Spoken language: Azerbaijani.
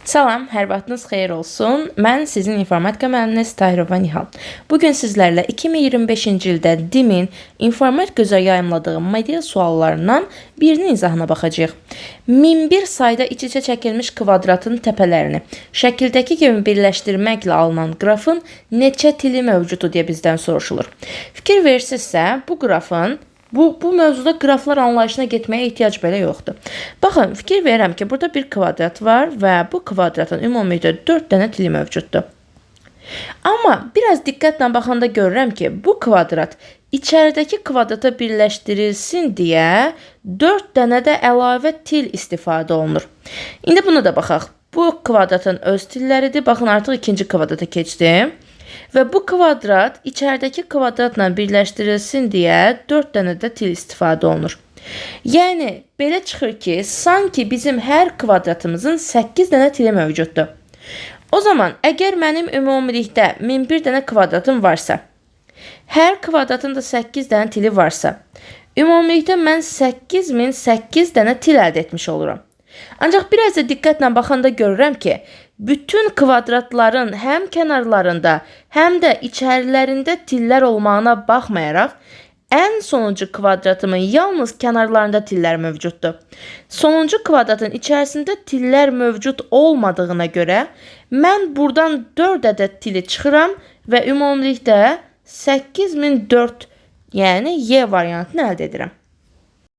Salam, hər vaxtınız xeyir olsun. Mən sizin informatika müəlliminiz Tahirova Nihal. Bugün sizlərlə 2025-ci ildə DİM-in informatika üzrə yayımladığı model suallarından birinin izahına baxacağıq. 1001 sayda iç-içə çəkilmiş kvadratın təpələrini şəkildəki kimi birləşdirməklə alınan qrafın neçə tili mövcuddur deyə bizdən soruşulur. Fikir verirsinizsə, bu qrafın Bu mövzuda qraflar anlayışına getməyə ehtiyac belə yoxdur. Baxın, fikir verirəm ki, burada bir kvadrat var və bu kvadratın ümumilikdə 4 dənə tili mövcuddur. Amma biraz diqqətlə baxanda görürəm ki, bu kvadrat içəridəki kvadrata birləşdirilsin deyə 4 dənə də əlavə til istifadə olunur. İndi buna da baxaq. Bu kvadratın öz tilləridir. Baxın, artıq ikinci kvadrata keçdim. Və bu kvadrat içəridəki kvadratla birləşdirilsin deyə 4 dənə də til istifadə olunur. Yəni, belə çıxır ki, sanki bizim hər kvadratımızın 8 dənə tili mövcuddur. O zaman, əgər mənim ümumilikdə 1001 dənə kvadratım varsa, hər kvadratın da 8 dənə tili varsa, ümumilikdə mən 8008 dənə til əldə etmiş oluram. Ancaq biraz da diqqətlə baxanda görürəm ki, bütün kvadratların həm kənarlarında, həm də içərilərində tillər olmağına baxmayaraq, ən sonuncu kvadratımın yalnız kənarlarında tillər mövcuddur. Sonuncu kvadratın içərisində tillər mövcud olmadığına görə, mən buradan 4 ədəd tili çıxıram və ümumilikdə 8004, yəni Y variantını əldə edirəm.